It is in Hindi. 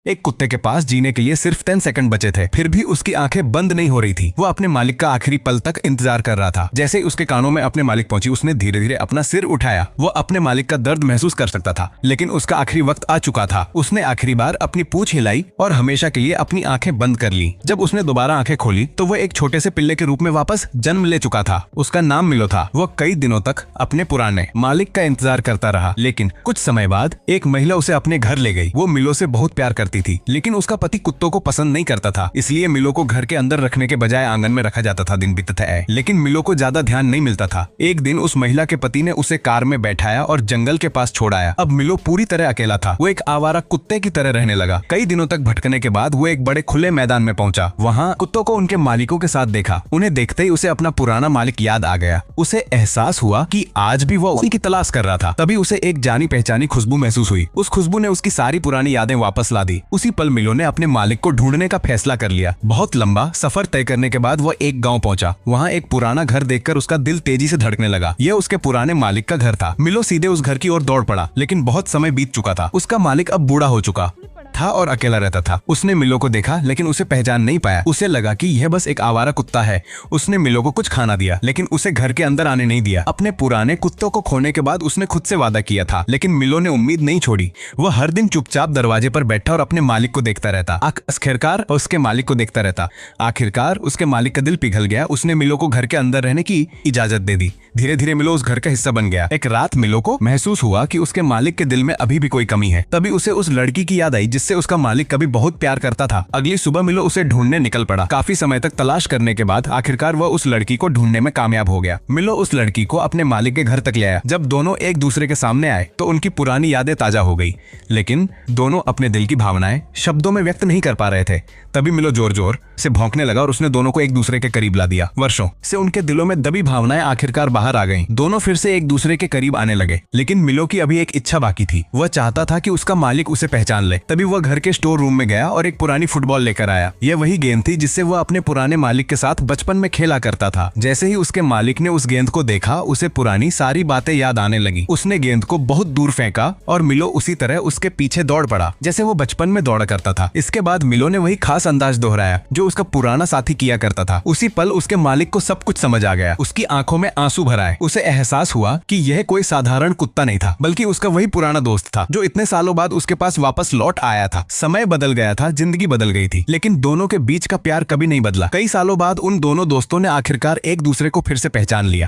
एक कुत्ते के पास जीने के लिए सिर्फ 10 सेकंड बचे थे, फिर भी उसकी आंखें बंद नहीं हो रही थी। वो अपने मालिक का आखिरी पल तक इंतजार कर रहा था। जैसे ही उसके कानों में अपने मालिक पहुंची, उसने धीरे धीरे अपना सिर उठाया। वो अपने मालिक का दर्द महसूस कर सकता था, लेकिन उसका आखिरी वक्त आ चुका था। उसने आखिरी बार अपनी पूंछ हिलाई और हमेशा के लिए अपनी आंखें बंद कर ली। जब उसने दोबारा आंखें खोली तो वो एक छोटे से पिल्ले के रूप में वापस जन्म ले चुका था। उसका नाम मिलो था। वो कई दिनों तक अपने पुराने मालिक का इंतजार करता रहा, लेकिन कुछ समय बाद एक महिला उसे अपने घर ले गई। वो मिलो से बहुत प्यार करती थी, लेकिन उसका पति कुत्तों को पसंद नहीं करता था। इसलिए मिलो को घर के अंदर रखने के बजाय आंगन में रखा जाता था। दिन बीतता है, लेकिन मिलो को ज्यादा ध्यान नहीं मिलता था। एक दिन उस महिला के पति ने उसे कार में बैठाया और जंगल के पास छोड़ आया। अब मिलो पूरी तरह अकेला था। वो एक आवारा कुत्ते की तरह रहने लगा। कई दिनों तक भटकने के बाद वो एक बड़े खुले मैदान में पहुंचा। वहाँ कुत्तों को उनके मालिकों के साथ देखा। उन्हें देखते ही उसे अपना पुराना मालिक याद आ गया। उसे एहसास हुआ कि आज भी वो उसी की तलाश कर रहा था। तभी उसे एक जानी पहचानी खुशबू महसूस हुई। उस खुशबू ने उसकी सारी पुरानी यादें वापस ला दी। उसी पल मिलो ने अपने मालिक को ढूंढने का फैसला कर लिया। बहुत लंबा सफर तय करने के बाद वो एक गांव पहुंचा। वहाँ एक पुराना घर देखकर उसका दिल तेजी से धड़कने लगा। यह उसके पुराने मालिक का घर था। मिलो सीधे उस घर की ओर दौड़ पड़ा, लेकिन बहुत समय बीत चुका था। उसका मालिक अब बूढ़ा हो चुका था और अकेला रहता था। उसने मिलो को देखा, लेकिन उसे पहचान नहीं पाया। उसे लगा कि यह बस एक आवारा कुत्ता है। उसने मिलो को कुछ खाना दिया, लेकिन उसे घर के अंदर आने नहीं दिया। अपने पुराने कुत्तों को खोने के बाद उसने खुद से वादा किया था, लेकिन मिलो ने उम्मीद नहीं छोड़ी। वह हर दिन चुपचाप दरवाजे पर बैठा और अपने मालिक को देखता रहता। आखिरकार उसके मालिक को देखता रहता। आखिरकार उसके मालिक का दिल पिघल गया। उसने मिलो को घर के अंदर रहने की इजाजत दे दी। धीरे धीरे मिलो उस घर का हिस्सा बन गया। एक रात मिलो को महसूस हुआ कि उसके मालिक के दिल में अभी भी कोई कमी है। तभी उसे उस लड़की की याद आई जिससे उसका मालिक कभी बहुत प्यार करता था। अगली सुबह मिलो उसे ढूंढने निकल पड़ा। काफी समय तक तलाश करने के बाद आखिरकार वह उस लड़की को ढूंढने में कामयाब हो गया। मिलो उस लड़की को अपने मालिक के घर तक ले आया। जब दोनों एक दूसरे के सामने आए तो उनकी पुरानी यादें ताजा हो गई, लेकिन दोनों अपने दिल की भावनाएं शब्दों में व्यक्त नहीं कर पा रहे थे। तभी मिलो जोर जोर से भौंकने लगा और उसने दोनों को एक दूसरे के करीब ला दिया। वर्षों से उनके दिलों में दबी भावनाएं आखिरकार बाहर आ गईं। दोनों फिर से एक दूसरे के करीब आने लगे, लेकिन मिलो की अभी एक इच्छा बाकी थी। वह चाहता था कि उसका मालिक उसे पहचान ले। तभी वह घर के स्टोर रूम में गया और एक पुरानी फुटबॉल लेकर आया। यह वही गेंद थी जिससे वह अपने पुराने मालिक के साथ बचपन में खेला करता था। जैसे ही उसके मालिक ने उस गेंद को देखा, उसे पुरानी सारी बातें याद आने लगी। उसने गेंद को बहुत दूर फेंका और मिलो उसी तरह उसके पीछे दौड़ पड़ा जैसे वो बचपन में दौड़ा करता था। इसके बाद मिलो ने वही खास अंदाज दोहराया जो उसका पुराना साथी किया करता था। उसी पल उसके मालिक को सब कुछ समझ आ गया। उसकी आंखों में आंसू भर आए। उसे एहसास हुआ कि यह कोई साधारण कुत्ता नहीं था, बल्कि उसका वही पुराना दोस्त था जो इतने सालों बाद उसके पास वापस लौट आया था। समय बदल गया था, जिंदगी बदल गई थी, लेकिन दोनों के बीच का प्यार कभी नहीं बदला। कई सालों बाद उन दोनों दोस्तों ने आखिरकार एक दूसरे को फिर से पहचान लिया।